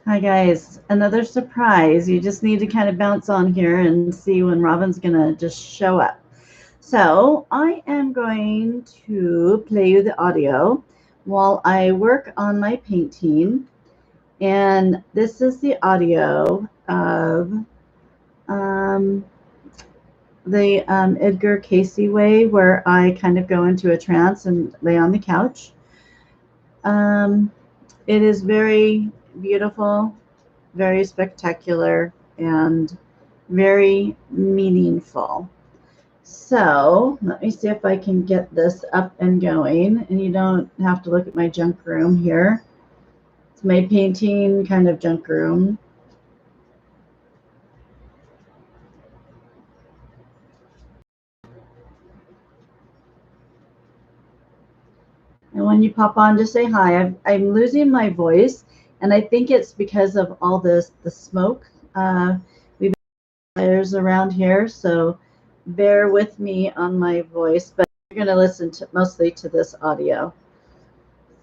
Hi guys, another surprise. You just need to kind of bounce on here and see when Robin's gonna just show up. So I am going to play you the audio while I work on my painting. And this is the audio of um, the Edgar Casey way, where I kind of go into a trance and lay on the couch. Um, it is very beautiful, very spectacular, and very meaningful. So let me see if I can get this up and going, and you don't have to look at my junk room here. It's my painting kind of junk room. And when you pop on to say hi, I'm losing my voice, and I think it's because of all this the smoke. We've got fires around here, so bear with me on my voice, but you're going to listen to mostly to this audio.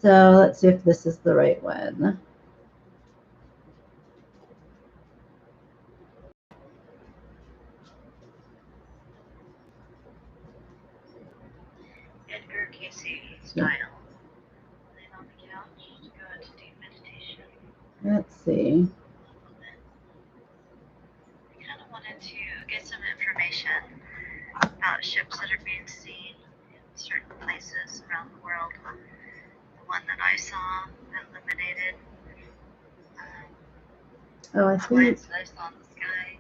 So let's see if this is the right one. Edgar Casey style. Laying on the couch to go into deep meditation. Let's see. I kind of wanted to get some information about ships that are being seen in certain places around the world. The one that I saw illuminated Oh, I the think. lights that I saw in the sky,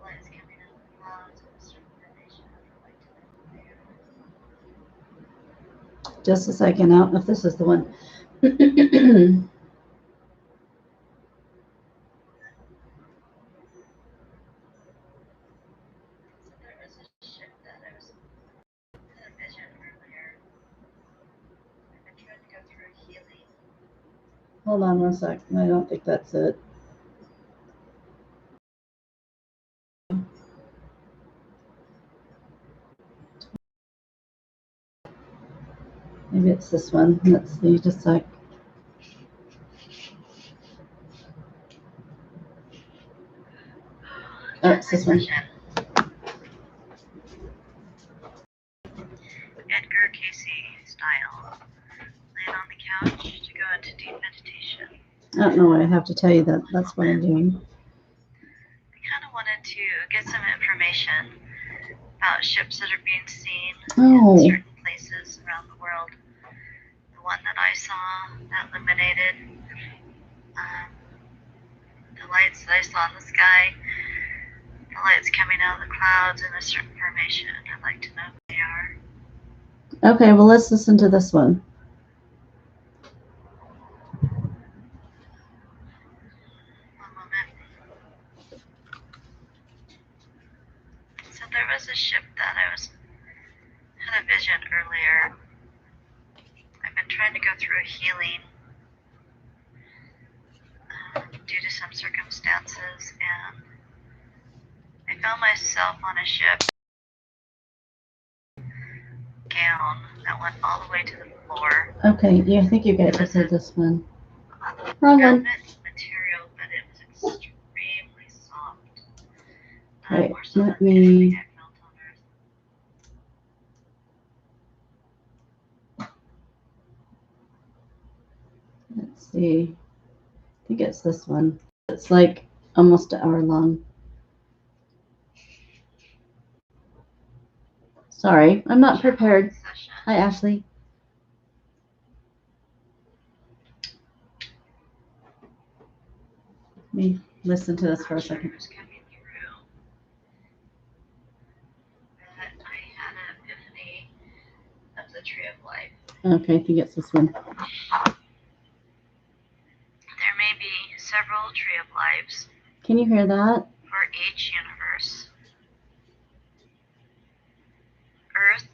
the lights coming out of the clouds, and a certain formation. I'd like to know what they are. Just a second. I don't know if this is the one. So there was a ship that I was had a vision earlier. I've been trying to go through healing. Hold on one sec. I don't think that's it. Maybe it's this one. Let's see. Just a sec. Oh, it's this one. Edgar Casey style. Laying on the couch to go into deep meditation. I don't know why I have to tell you that. That's what I'm doing. I kind of wanted to get some information about ships that are being seen Oh. in certain places around the world. The one that I saw that illuminated the lights that I saw in the sky, the lights coming out of the clouds in a certain formation. I'd like to know what they are. Okay, well, let's listen to this one. One moment. So there was a ship that I had a vision earlier. I've been trying to go through a healing due to some circumstances, and I found myself on a ship gown that went all the way to the floor. Okay, yeah, I think you guys have heard this one. Wrong one. Material, but it was extremely soft. Right, More so let than me. anything I felt on earth. Let's see. I think it's this one. It's like almost an hour long. Sorry, I'm not prepared. Hi, Ashley. Let me listen to this for a second. I had an epiphany of the tree of life. Okay, I think it's this one. There may be several tree of lives. Can you hear that? For each universe. Earth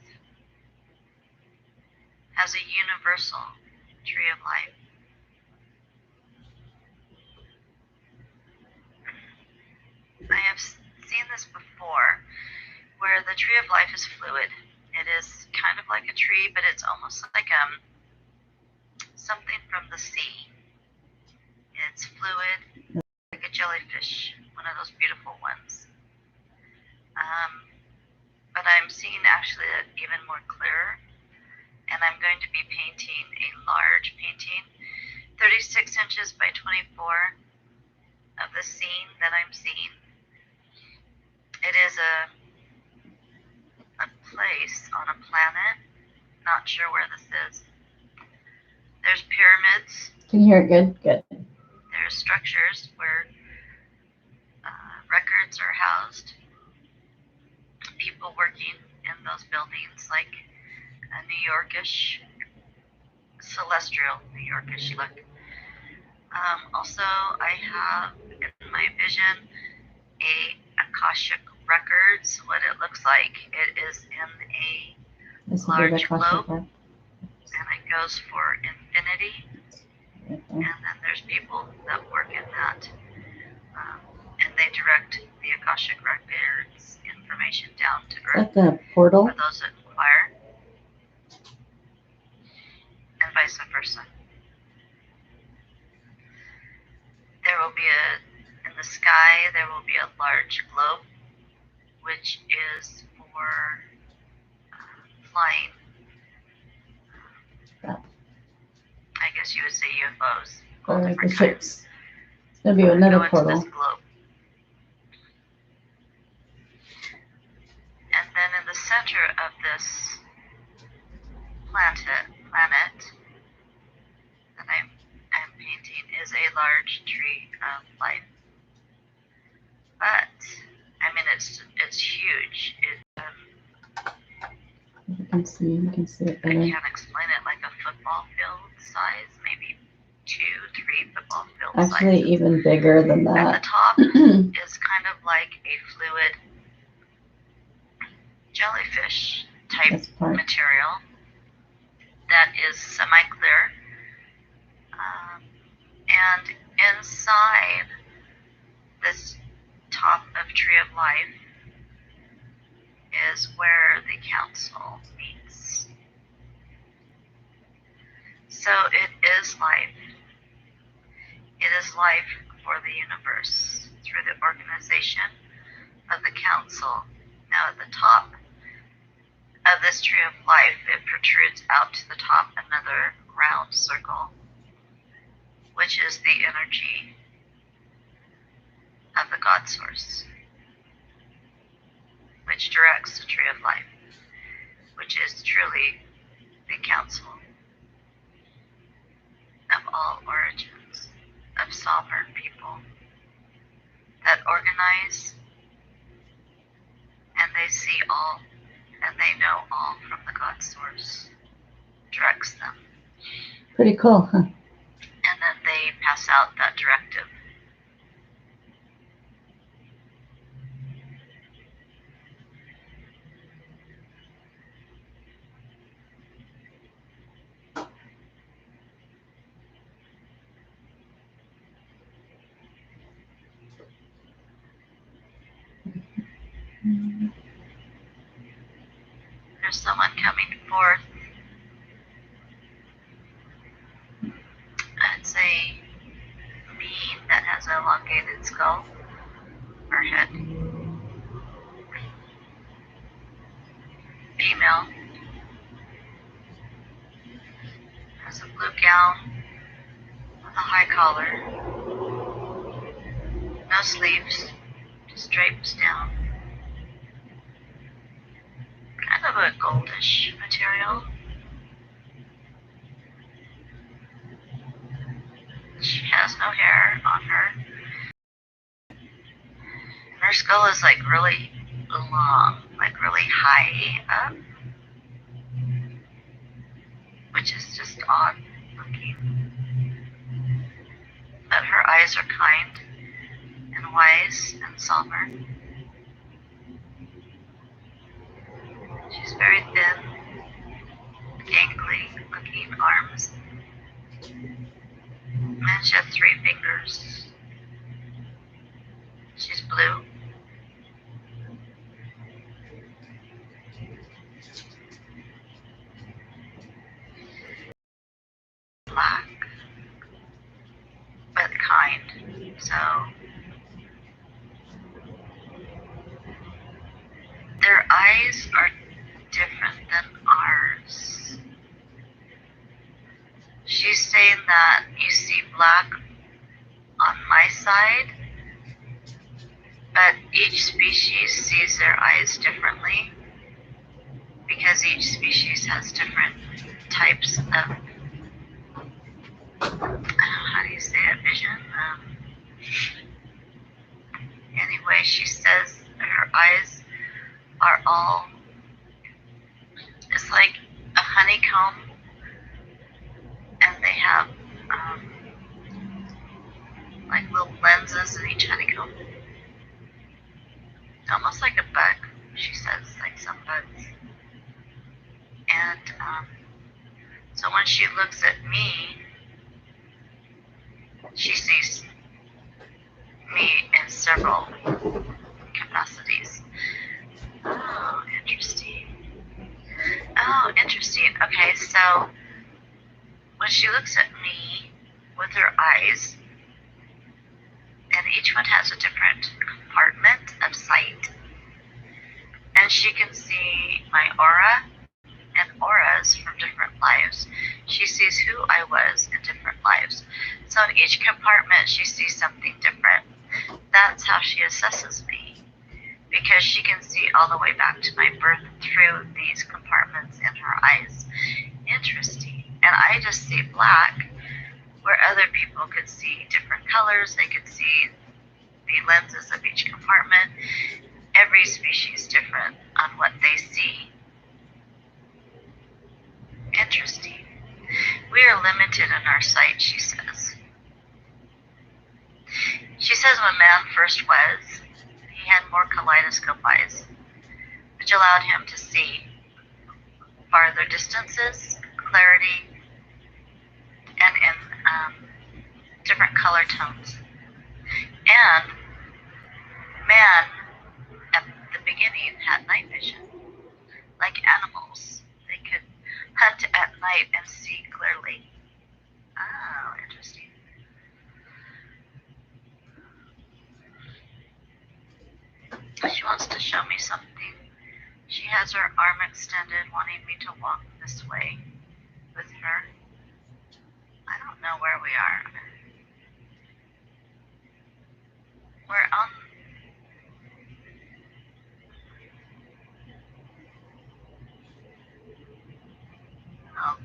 has a universal tree of life. I have seen this before, where the tree of life is fluid. It is kind of like a tree, but it's almost like something from the sea. It's fluid, like a jellyfish, one of those beautiful ones. But I'm seeing actually it even more clear, and I'm going to be painting a large painting, 36 inches by 24, of the scene that I'm seeing. It is a place on a planet, not sure where this is. There's pyramids. Can you hear it good? Good. There's structures where records are housed. People working in those buildings, like a New Yorkish, celestial New Yorkish look. Also, I have in my vision a Akashic records, what it looks like. It is in a large globe, and it goes for infinity. And then there's people that work in that, and they direct the Akashic records information down to Earth. Like the portal? For those that inquire, and vice versa. There will be in the sky, there will be a large globe, which is for flying. I guess you would say UFOs. Or the ships. There'll be another portal. This globe. And then in the center of this planet that I'm painting is a large tree of life. But I mean, it's huge. You can see it better. I can't explain it, like a football field size, maybe 2-3 football field Actually, sizes. even bigger than that. At the top is kind of like a fluid jellyfish type material that is semi-clear. And inside this top of Tree of Life is where the council meets. So it is life. It is life for the universe through the organization of the council. Now at the top of this Tree of Life, it protrudes out to the top another round circle, which is the energy of the God Source, which directs the Tree of Life, which is truly the council of all origins, of sovereign people that organize, and they see all, and they know all from the God Source, directs them. Pretty cool, huh? And then they pass out that directive. There's someone coming forth. It's a being that has an elongated skull or head. Female. Has a blue gown with a high collar. No sleeves, just drapes down. Kind of a goldish material. She has no hair on her. And her skull is like really long, like really high up, which is just odd looking. But her eyes are kind and wise and somber. She's very thin, gangly looking arms. And she has 3 fingers. She's blue. Black. But saying that you see black on my side, but each species sees their eyes differently because each species has different types of, I don't know, how do you say it, vision? Anyway, she says her eyes are all, it's like a honeycomb, and they have like little lenses in each honeycomb. Almost like a bug, she says, like some bugs. And so when she looks at me, she sees me in several capacities. Oh, interesting. Oh, interesting. Okay, so when she looks at me with her eyes, and each one has a different compartment of sight, and she can see my aura and auras from different lives. She sees who I was in different lives. So in each compartment, she sees something different. That's how she assesses me, because she can see all the way back to my birth through these compartments in her eyes. Interesting. And I just see black, where other people could see different colors. They could see the lenses of each compartment. Every species is different on what they see. Interesting. We are limited in our sight, she says. She says when man first was, he had more kaleidoscope eyes, which allowed him to see farther distances, clarity, and in different color tones. And man, at the beginning, had night vision, like animals. They could hunt at night and see clearly. Oh, interesting. She wants to show me something. She has her arm extended, wanting me to walk this way with her. I don't know where we are. We're on... Oh,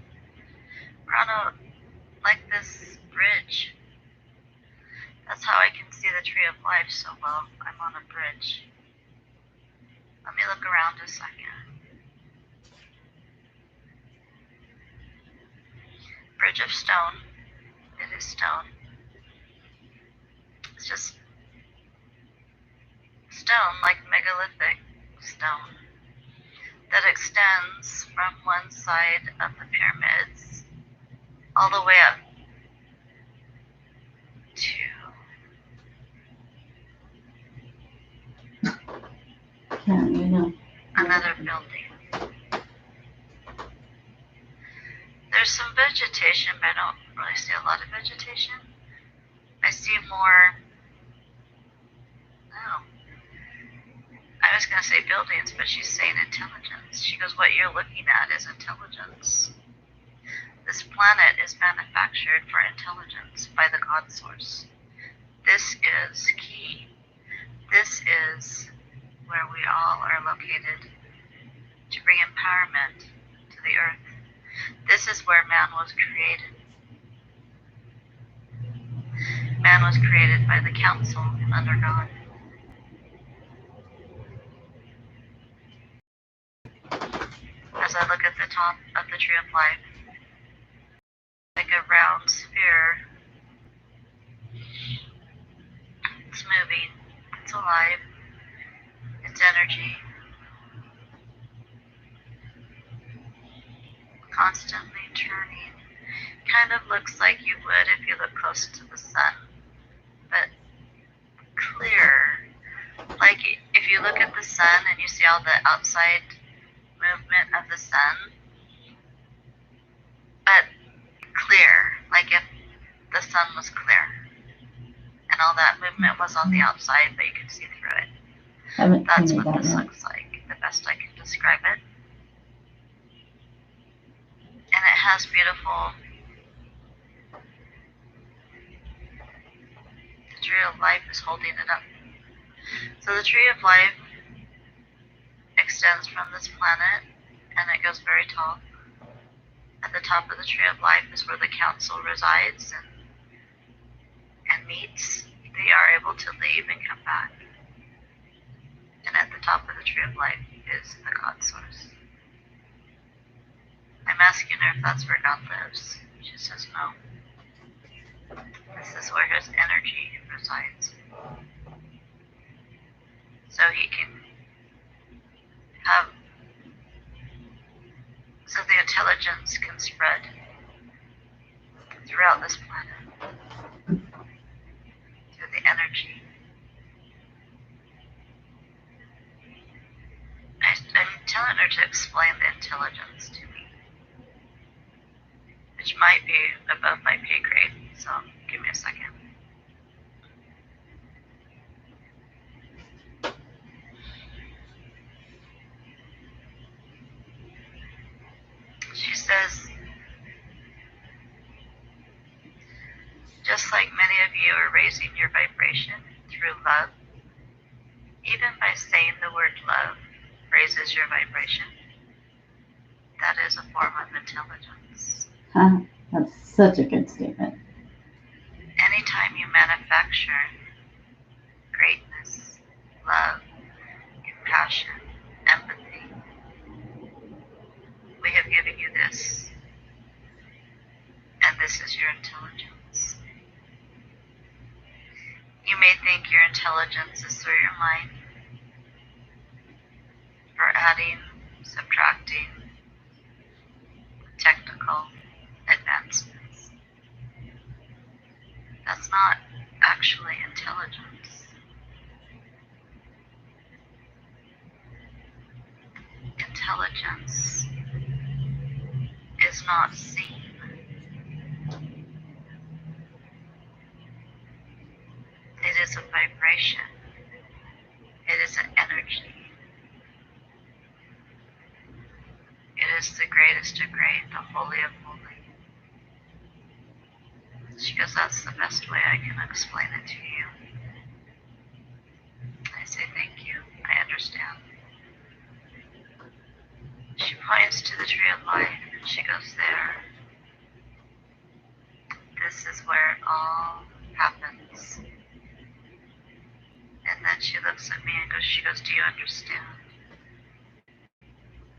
we're on a, like this bridge. That's how I can see the Tree of Life so well. I'm on a bridge. Let me look around a second. Bridge of stone. It is stone. It's just stone, like megalithic stone, that extends from one side of the pyramids all the way up to another building. There's some vegetation, but I don't really see a lot of vegetation. I see more, oh, I was going to say buildings, but she's saying intelligence. She goes, what you're looking at is intelligence. This planet is manufactured for intelligence by the God Source. This is key. This is where we all are located to bring empowerment to the earth. This is where man was created. Man was created by the council under God. As I look at the top of the Tree of Life, like a round sphere, it's moving, it's alive, it's energy, constantly turning. Kind of looks like you would if you look close to the sun, but clear. Like if you look at the sun and you see all the outside movement of the sun, but clear, like if the sun was clear and all that movement was on the outside, but you could see through it. That's what this looks like, the best I can describe it. And it has beautiful tree of life is holding it up. So the tree of life extends from this planet, and it goes very tall. At the top of the tree of life is where the council resides and meets. They are able to leave and come back. And at the top of the tree of life is the God source. I'm asking her if that's where God lives. She says no. This is where his energy resides. So he can have, so the intelligence can spread throughout this planet through the energy. I'm telling her to explain the intelligence to me, which might be above my pay grade, so give me a second. She says, just like many of you are raising your vibration through love, even by saying the word love raises your vibration. That is a form of intelligence. That's such a good statement. Anytime you manufacture greatness, love, compassion, empathy, we have given you this, and this is your intelligence. You may think your intelligence is through your mind, for adding, subtracting, technical advancements. That's not actually intelligence. Intelligence is not seen. It is a vibration. It is an energy. It is the greatest of great, the holy of holy. She goes, that's the best way I can explain it to you. I say, thank you. I understand. She points to the tree of life and she goes, there. This is where it all happens. And then she looks at me and goes, she goes, do you understand?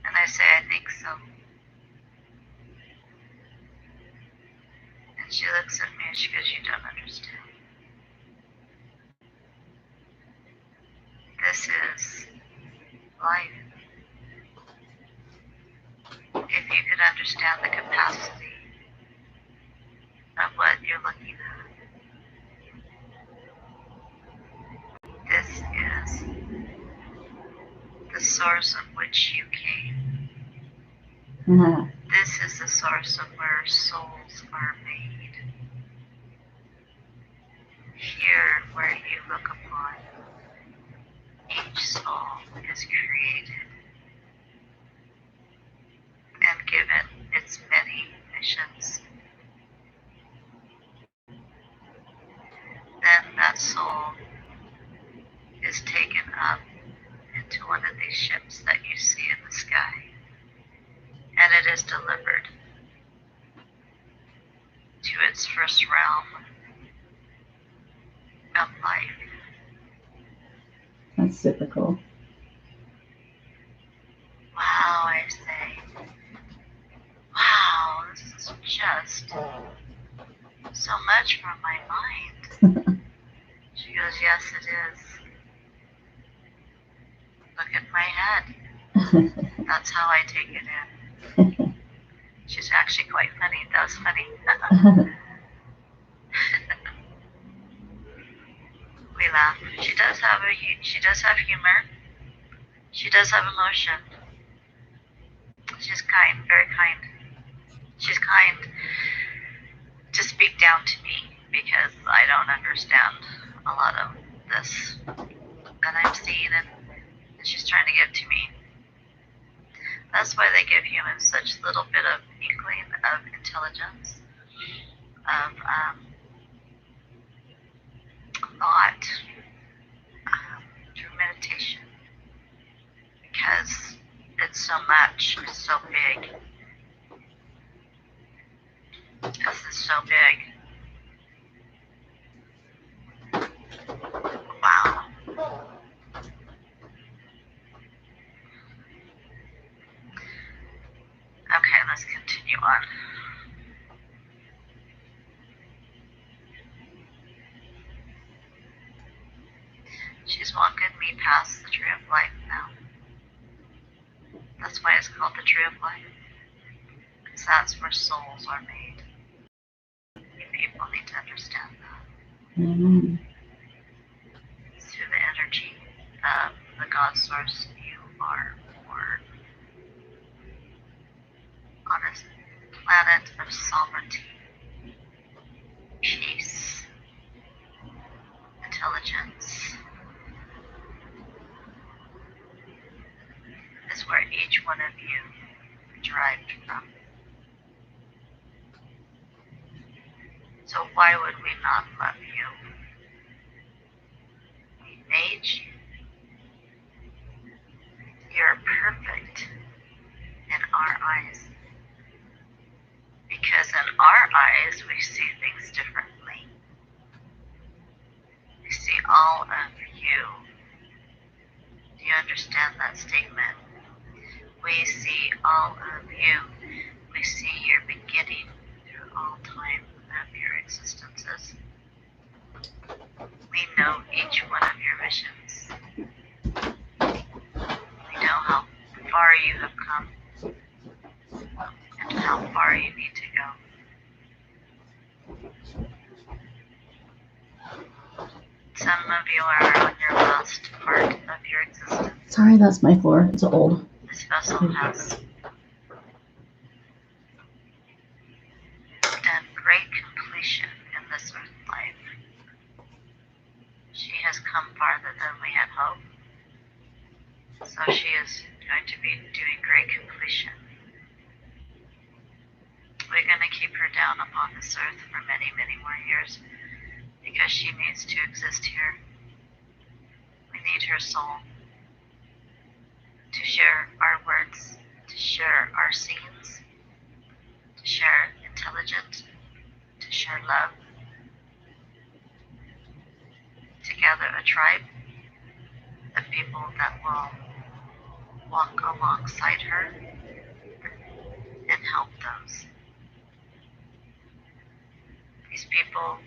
And I say, I think so. And she looks at me and she goes, you don't understand. This is life. If you could understand the capacity of what you're looking at, this is the source of which you came. This is the source of where souls are made. Here, where you look upon, each soul is created and given its many missions. Then that soul is taken up into one of these ships that you see in the sky, and it is delivered to its first realm of life. That's super cool. Wow, I say. Wow, this is just so much from my mind. She goes, yes, it is. Look at my head. That's how I take it in. She's actually quite funny. That was funny. We laugh. She does have humor. She does have emotion. She's kind, very kind. She's kind to speak down to me because I don't understand a lot of this that I'm seeing, and she's trying to give to me. That's why they give humans such little bit of inkling of intelligence, of thought through meditation, because it's so much, it's so big. This is so big. Wow. Okay, let's continue on. She's walking me past the tree of life now. That's why it's called the tree of life. Because that's where souls are made. You people need to understand that. Mm-hmm. Through the energy of the God source, you are born on a planet of sovereignty, peace, intelligence. Is where each one of you derived from. So why would we not love you? We made you. You're perfect in our eyes. Because in our eyes, we see things differently. We see all of you. Do you understand that statement? We see all of you. We see your beginning through all time of your existences. We know each one of your visions. We know how far you have come and how far you need to go. Some of you are on your last part of your existence. Sorry, that's my floor. It's old. This vessel has done great completion in this earth life. She has come farther than we had hoped. So she is going to be doing great completion. We're going to keep her down upon this earth for many, many more years because she needs to exist here. We need her soul to share our words, to share our scenes, to share intelligence, to share love, to gather a tribe of people that will walk alongside her and help those. These people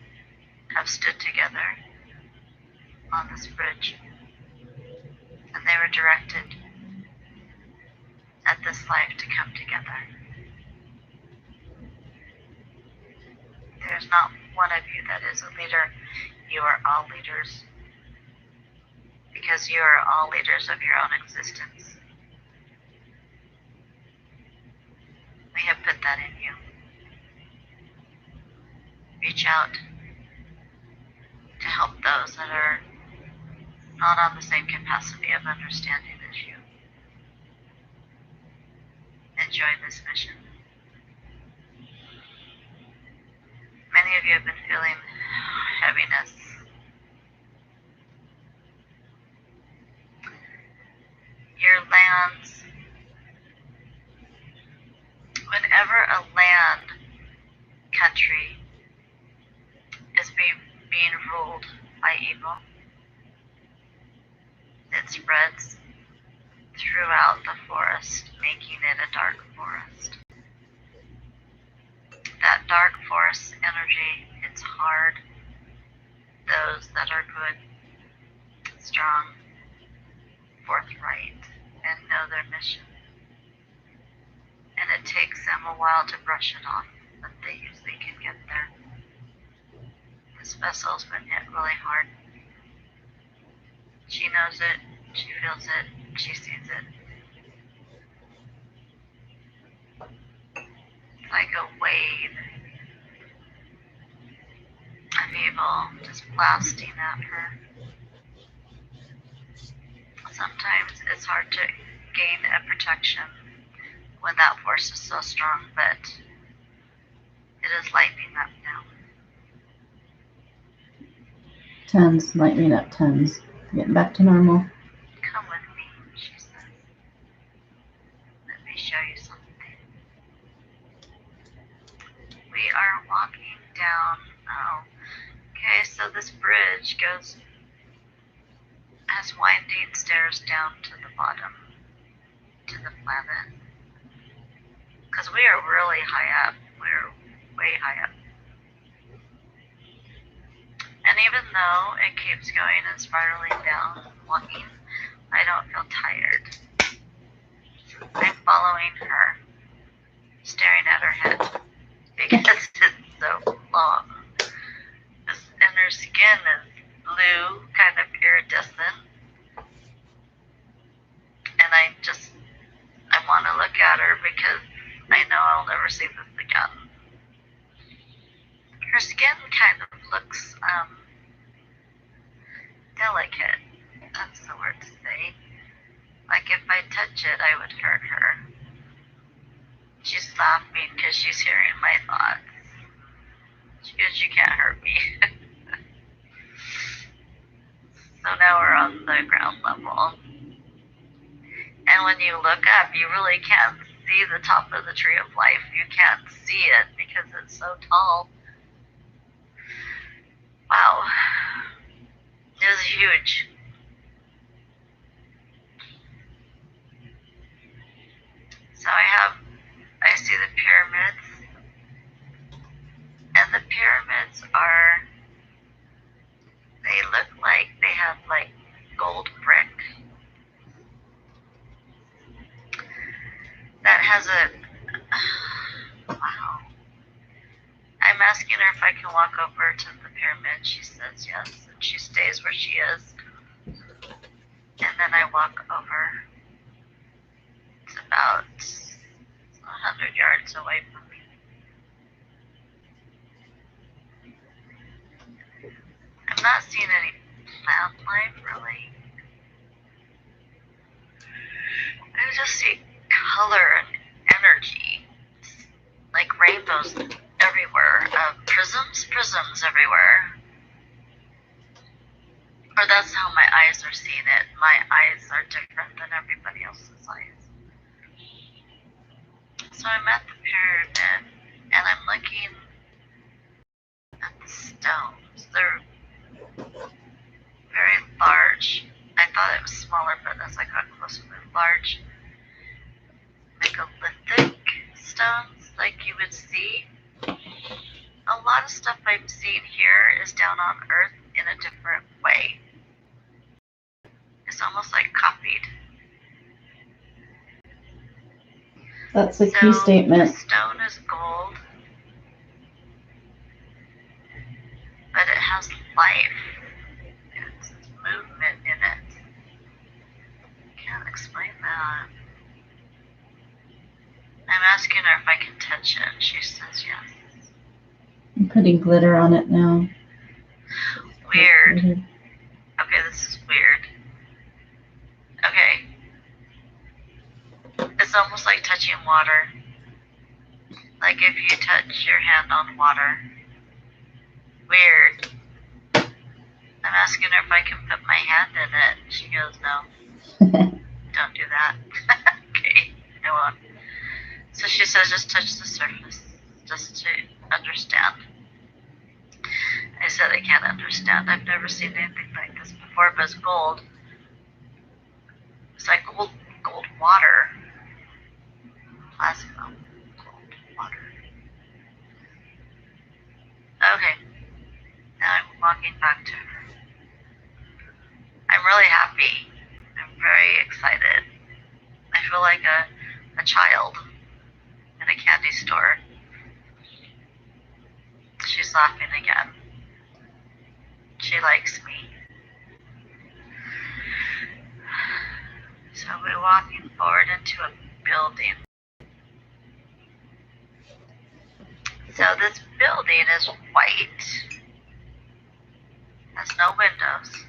have stood together on this bridge, and they were directed at this life to come together. There's not one of you that is a leader. You are all leaders, because you are all leaders of your own existence. We have put that in you. Reach out to help those that are not on the same capacity of understanding as you. Enjoy this mission. Many of you have been feeling heaviness. Your lands, whenever a land, country is being ruled by evil, it spreads throughout the forest, making it a dark forest. That dark forest energy hits hard those that are good, strong, forthright, and know their mission. And it takes them a while to brush it off, but they usually can get there. This vessel's been hit really hard. She knows it, she feels it, she sees it. Like a wave of evil just blasting at her. Sometimes it's hard to gain a protection when that force is so strong, but it is lightening up now. 10s might mean up 10s. Getting back to normal. Come with me, she says. Let me show you something. We are walking down. Oh, okay, so this bridge has winding stairs down to the bottom, to the planet. Because we are really high up. We're way high up. And even though it keeps going and spiraling down, walking, I don't feel tired. I'm following her, staring at her head, because it's so long. And her skin is blue, kind of iridescent. And I want to look at her because I know I'll never see this again. Her skin kind of looks delicate. That's the word to say. Like if I touch it, I would hurt her. She's laughing because she's hearing my thoughts. She goes, "You can't hurt me." So now we're on the ground level. And when you look up, you really can't see the top of the tree of life. You can't see it because it's so tall. Wow. It was huge. So I see the pyramids. And the pyramids they look like they have like gold brick. That has wow. I'm asking her if I can walk over to the pyramid. She says yes, and she stays where she is. And then I walk over. It's about 100 yards away from me. I'm not seeing any plant life, really. I just see color and energy. Like rainbows everywhere. Prisms everywhere. Or that's how my eyes are seeing it. My eyes are different than everybody else's eyes. So I'm at the pyramid, and I'm looking at the stones. They're very large. I thought it was smaller, but as I got closer, they're large, megalithic stones, like you would see. A lot of stuff I'm seeing here is down on Earth in a different way. It's almost like copied. That's a key statement. The stone is gold, but it has life. It's movement in it. Can't explain that. I'm asking her if I can touch it. She says yes. I'm putting glitter on it now. Weird. Okay, this is weird. Okay. It's almost like touching water. Like if you touch your hand on water. Weird. I'm asking her if I can put my hand in it. She goes, no. Don't do that. Okay, I won't. So she says just touch the surface, just to understand. I said I can't understand. I've never seen anything like this before, but it's gold. It's like gold water. Plasma, gold water. Okay, now I'm walking back to her. I'm really happy. I'm very excited. I feel like a child in a candy store. She's laughing again. She likes me. So we're walking forward into a building. So this building is white. Has no windows.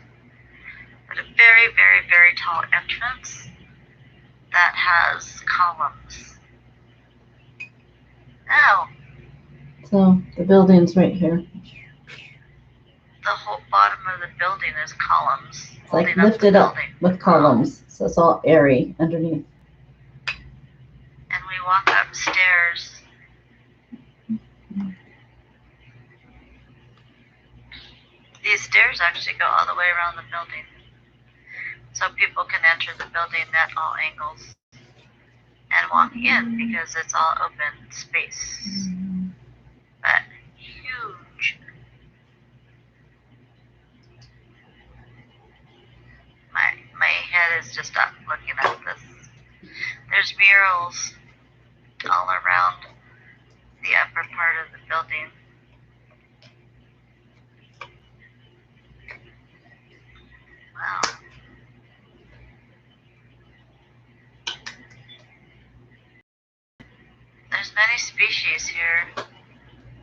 But a very, very, very tall entrance that has columns. Oh. So the building's right here. The whole bottom of the building is columns. It's like lifted up with columns, so it's all airy underneath. And we walk upstairs. These stairs actually go all the way around the building, so people can enter the building at all angles and walk in because it's all open space. But huge. My head is just up looking at this. There's murals all around the upper part of the building. Wow. There's many species here,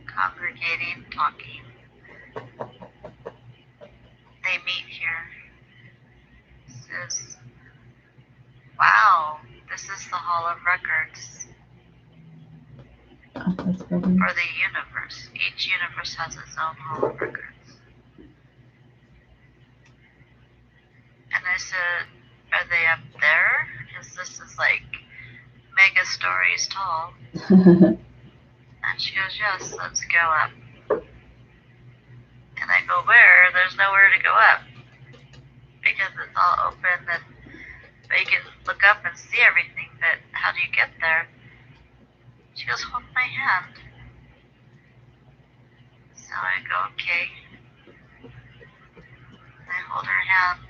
congregating, talking. They meet here. Wow, this is the Hall of Records for the universe. Each universe has its own Hall of Records. And I said, are they up there? Because this is like mega stories tall. And she goes, yes, let's go up. And I go, where? There's nowhere to go up. Because it's all open, but you can look up and see everything, but how do you get there? She goes, hold my hand. So I go, okay. I hold her hand.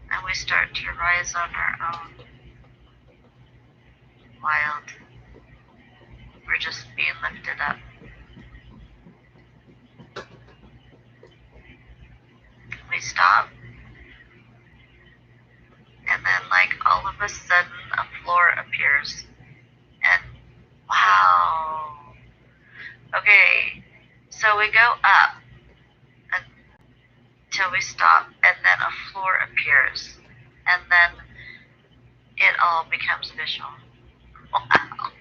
And we start to rise on our own. Wild. We're just being lifted up. We stop. And then, like, all of a sudden, a floor appears. And, wow. Okay, so we go up until we stop, and then a floor appears. And then it all becomes visual. Wow.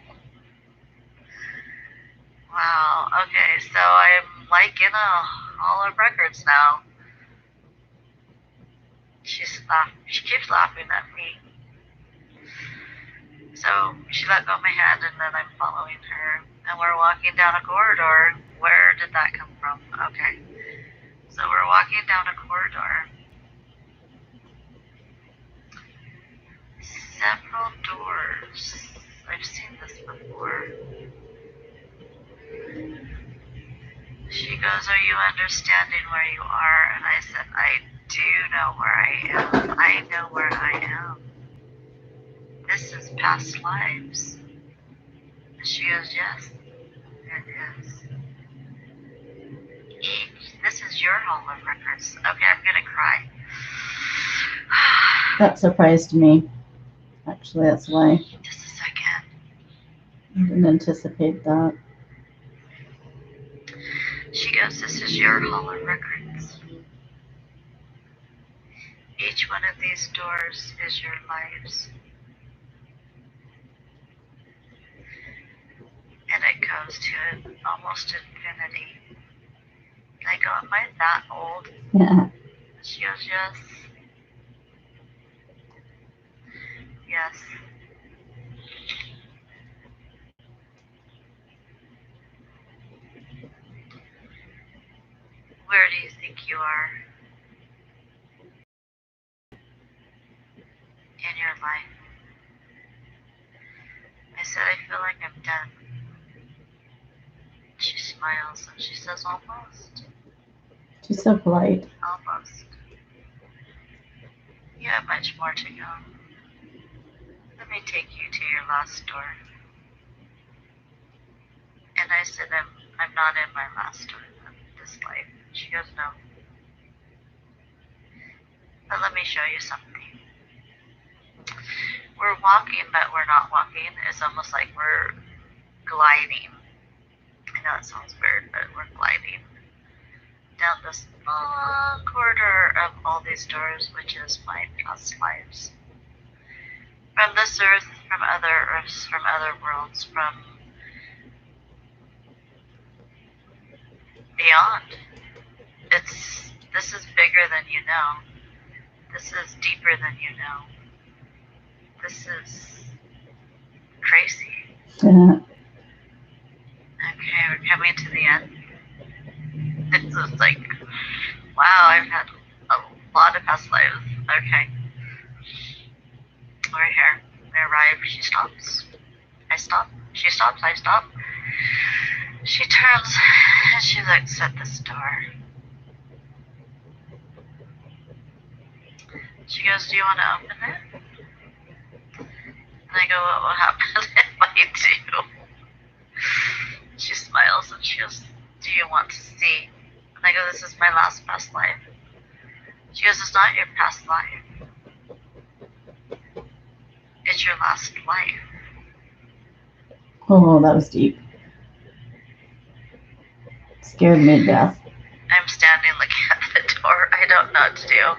Wow, okay, so I'm like in a Hall of Records now. She keeps laughing at me. So she let go of my hand, and then I'm following her. And we're walking down a corridor. Where did that come from? Okay. So we're walking down a corridor. Several doors. I've seen this before. She goes, are you understanding where you are? And I said, I do know where I am. I know where I am. This is past lives. And she goes, yes, it is. This is your Hall of Records. Okay, I'm gonna cry. That surprised me. Actually, that's why. Just a second. I didn't anticipate that. She goes, this is your Hall of Records. Each one of these doors is your lives. And it goes to almost infinity. And I go, am I that old? Yeah. She goes, yes. Yes. Where do you think you are in your life? I said, I feel like I'm done. She smiles and she says, almost. She's so polite. Almost. You have much more to go. Let me take you to your last door. And I said, I'm not in my last door of this life. She goes, no. But let me show you something. We're walking, but we're not walking. It's almost like we're gliding. I know it sounds weird, but we're gliding down this long corridor of all these doors, which is my past lives. From this earth, from other earths, from other worlds, from beyond. This is bigger than you know. This is deeper than you know. This is crazy. Yeah. Okay, we're coming to the end. It's just like, wow, I've had a lot of past lives. Okay. We're here. We arrive. She stops. I stop. She stops. I stop. She turns and she looks at this door. She goes, do you want to open it? And I go, what will happen if I do? She smiles and she goes, do you want to see? And I go, this is my last past life. She goes, it's not your past life. It's your last life. Oh, that was deep. Scared me to death. I'm standing looking at the door. I don't know what to do.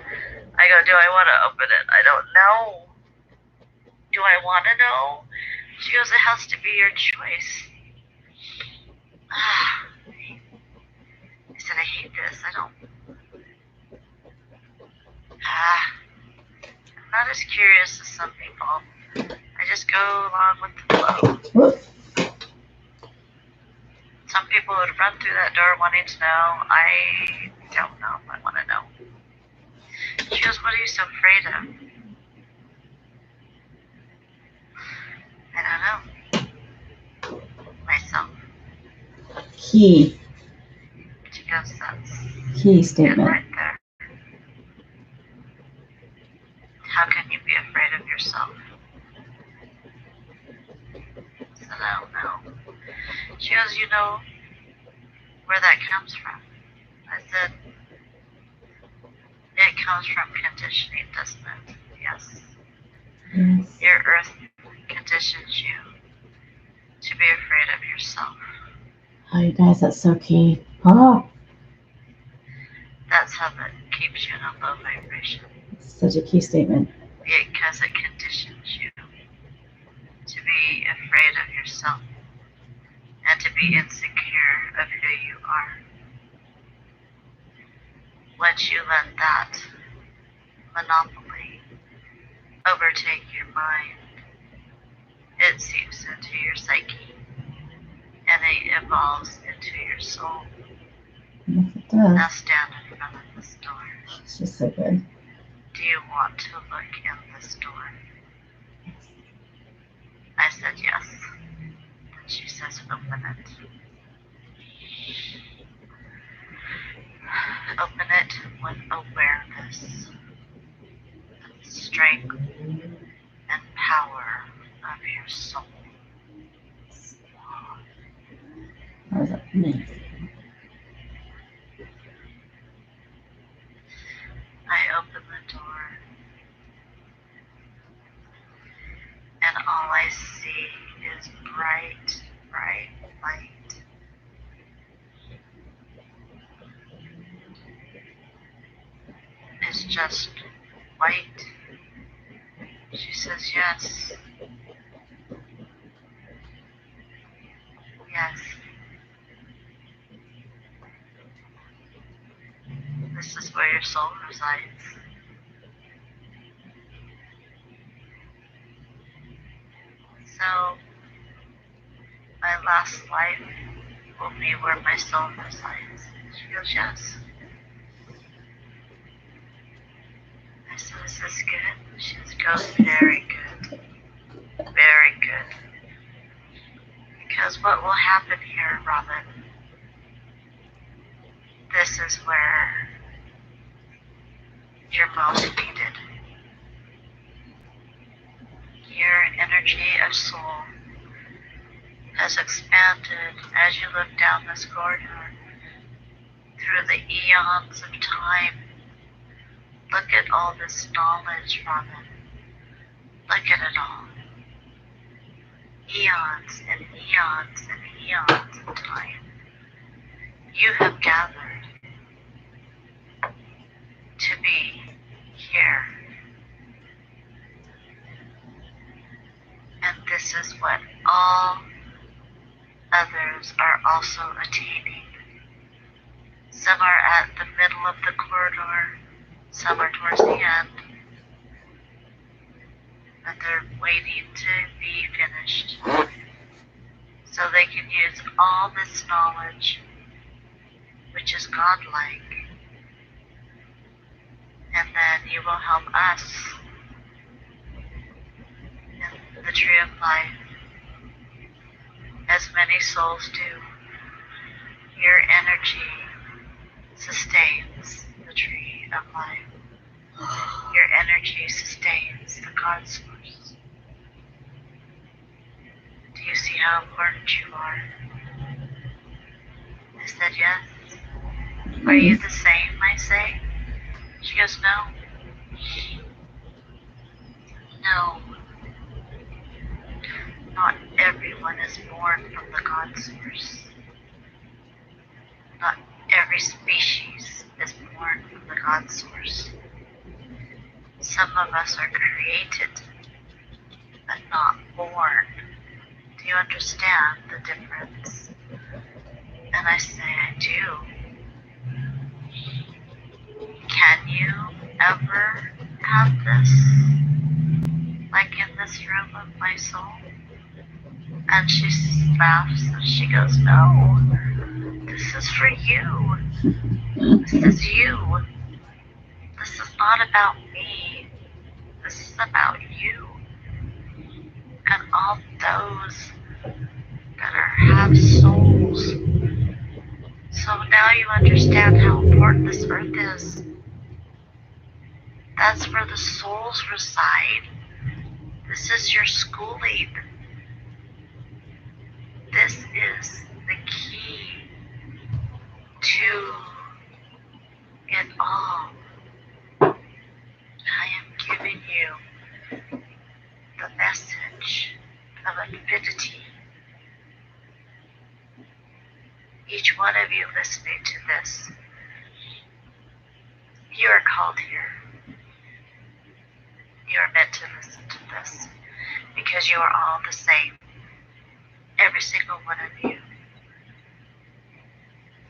I go, do I want to open it? I don't know. Do I want to know? She goes, it has to be your choice. I said, I hate this. I don't. I'm not as curious as some people. I just go along with the flow. Whoop. Some people would run through that door wanting to know. I don't know. I want to know. She goes, what are you so afraid of? I don't know. Myself. Key She goes, that's statement. right there. How can you be afraid of yourself? I said, I don't know. She goes, you know where that comes from? I said, it comes from conditioning, doesn't it? Yes. Yes. Your earth conditions you to be afraid of yourself. Oh, you guys, that's so key. Oh, That's how that keeps you in a low vibration. it's such a key statement. Because it conditions you to be afraid of yourself and to be insecure of who you are. Once you let that monopoly overtake your mind, it seeps into your psyche and it evolves into your soul. Yes, it Now does. stand in front of this door. It's just so good. Do you want to look in this door? I said yes. Then she says, open it. Open it with awareness, strength, and power of your soul. That was amazing. I open the door, and all I see is bright, bright light. It's just white. She says, yes. Yes. This is where your soul resides. So, my last life will be where my soul resides. She goes, yes. I said, is this good? She goes, very good. Very good. Because what will happen here, Robin, this is where you're most needed. Your energy of soul has expanded as you look down this corridor through the eons of time. Look at all this knowledge, Robin. Look at it all. Eons and eons and eons of time. You have gathered to be here. And this is what all others are also attaining. Some are at the middle of the corridor, some are towards the end, but they're waiting to be finished so they can use all this knowledge, which is godlike, and then you will help us in the tree of life, as many souls do. Your energy sustains the tree of life. Your energy sustains the God source. Do you see how important you are? I said yes. Are you the same, I say? She goes, no. No. Not everyone is born from the God source. Not every species is born from the God source. Some of us are created, but not born. Do you understand the difference? And I say, I do. Can you ever have this, like in this room of my soul? And she laughs and she goes, no, this is for you. This is you. This is not about me. This is about you. And all those that have souls. So now you understand how important this earth is. That's where the souls reside. This is your schooling. This is the key to it all. I am giving you the message of infinity. Each one of you listening to this, you are called here. You are meant to listen to this because you are all the same. Every single one of you.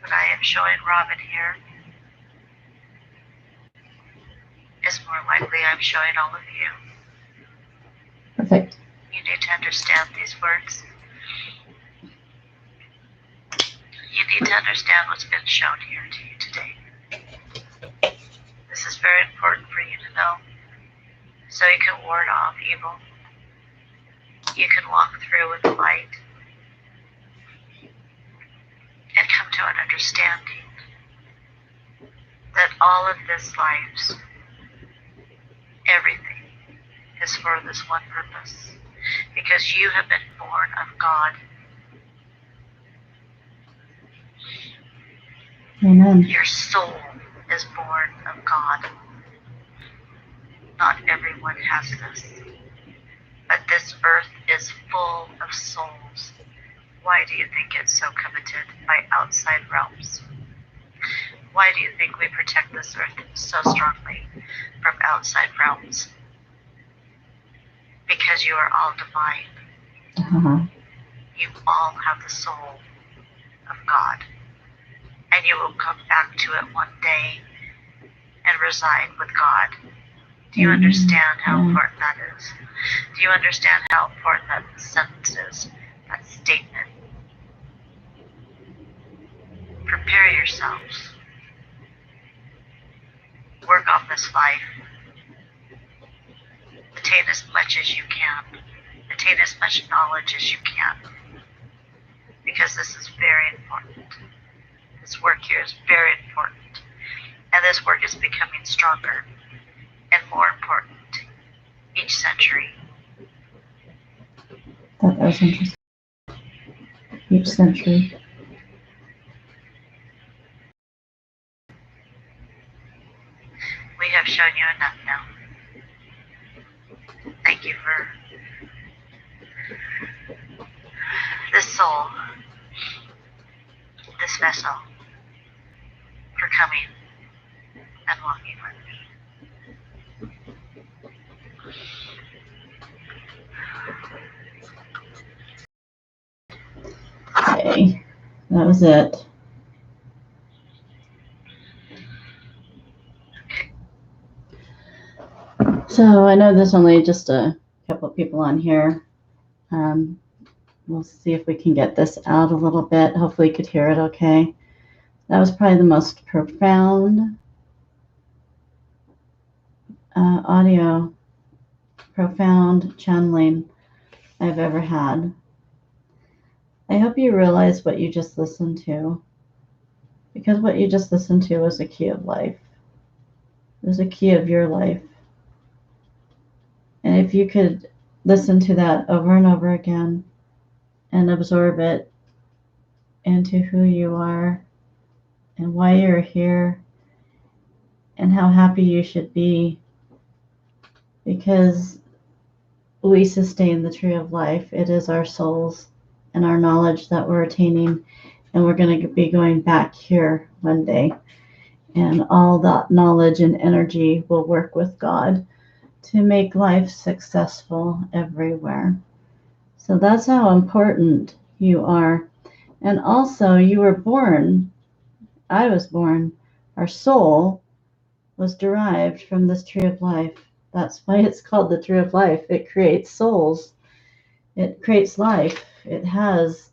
What I am showing Robin here is more likely I'm showing all of you. Perfect. You need to understand these words. You need to understand what's been shown here to you today. This is very important for you to know, so you can ward off evil. You can walk through with the light and come to an understanding that all of this life, everything, is for this one purpose. Because you have been born of God. Amen. Your soul is born of God. Not everyone has this. But this earth is full of souls. Why do you think it's so coveted by outside realms? Why do you think we protect this earth so strongly from outside realms? Because you are all divine. Uh-huh. You all have the soul of God. And you will come back to it one day and reside with God. Do you understand how important that is? Do you understand how important that sentence is, that statement? Prepare yourselves. Work on this life. Attain as much as you can. Attain as much knowledge as you can. Because this is very important. This work here is very important. And this work is becoming stronger and more important each century. That was interesting. Each century. We have shown you enough now. Thank you for this soul, this vessel, for coming and walking with me. Okay, that was it. So I know there's only just a couple people on here. Um, we'll see if we can get this out a little bit. Hopefully you could hear it okay. That was probably the most profound audio, profound channeling I've ever had. I hope you realize what you just listened to, because what you just listened to was a key of life. It was a key of your life. And if you could listen to that over and over again and absorb it into who you are and why you're here and how happy you should be, because we sustain the tree of life. It is our souls and our knowledge that we're attaining, and we're going to be going back here one day. And all that knowledge and energy will work with God to make life successful everywhere. So that's how important you are. And also, you were born, I was born, our soul was derived from this tree of life. That's why it's called the tree of life. It creates souls, it creates life. It has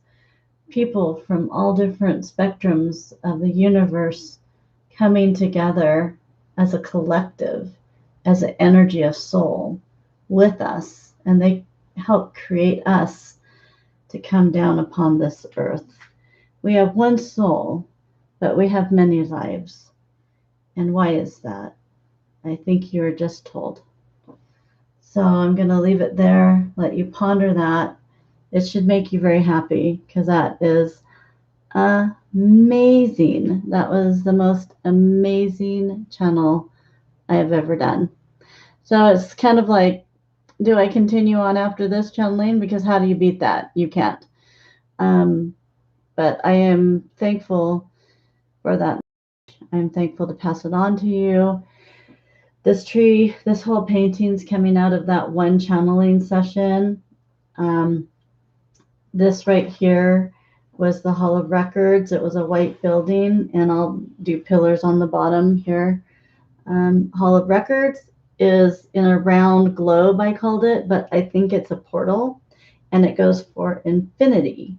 people from all different spectrums of the universe coming together as a collective, as an energy of soul with us, and they help create us to come down upon this earth. We have one soul, but we have many lives. And why is that? I think you were just told. So I'm going to leave it there, let you ponder that. It should make you very happy, because that is amazing. That was the most amazing channel I have ever done. So it's kind of like, do I continue on after this channeling? Because how do you beat that? You can't. But I am thankful for that. I'm thankful to pass it on to you. This tree, this whole painting's coming out of that one channeling session. This right here was the Hall of Records. It was a white building, and I'll do pillars on the bottom here. Hall of Records is in a round globe, I called it, but I think it's a portal, and it goes for infinity.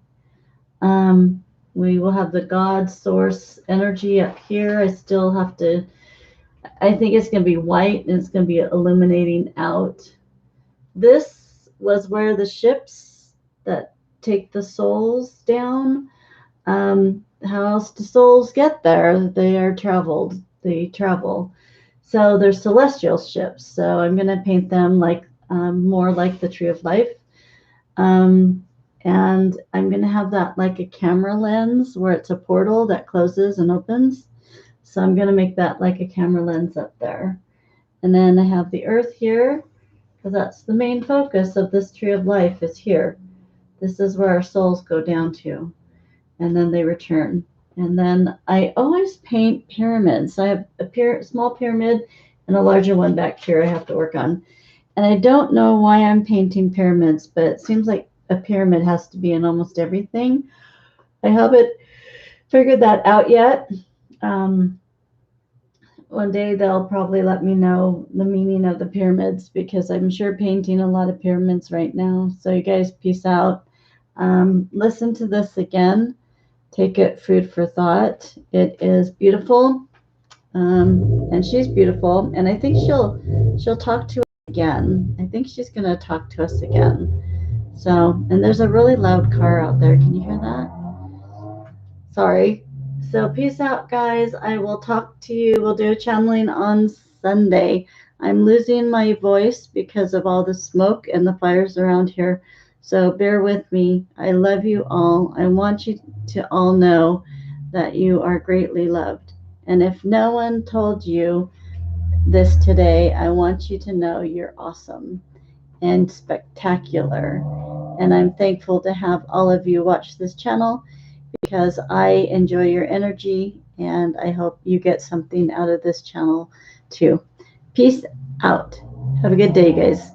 We will have the God source energy up here. I still have to, I think it's going to be white, and it's going to be illuminating out. This was where the ships that take the souls down, how else do souls get there? They are traveled. They travel. So they're celestial ships. So I'm going to paint them like more like the tree of life. And I'm going to have that like a camera lens where it's a portal that closes and opens. So I'm going to make that like a camera lens up there. And then I have the earth here, because that's the main focus of this tree of life is here. This is where our souls go down to, and then they return. And then I always paint pyramids. I have a small pyramid and a larger one back here I have to work on. And I don't know why I'm painting pyramids, but it seems like a pyramid has to be in almost everything. I haven't figured that out yet. One day they'll probably let me know the meaning of the pyramids, because I'm sure painting a lot of pyramids right now. So you guys, peace out. Listen to this again. Take it food for thought. It is beautiful, and she's beautiful, and I think she'll talk to us again. I think she's gonna talk to us again. So, and there's a really loud car out there. Can you hear that? Sorry. So peace out, guys. I will talk to you. We'll do a channeling on Sunday. I'm losing my voice because of all the smoke and the fires around here. So bear with me. I love you all. I want you to all know that you are greatly loved. And if no one told you this today, I want you to know you're awesome and spectacular. And I'm thankful to have all of you watch this channel, because I enjoy your energy, and I hope you get something out of this channel too. Peace out. Have a good day, guys.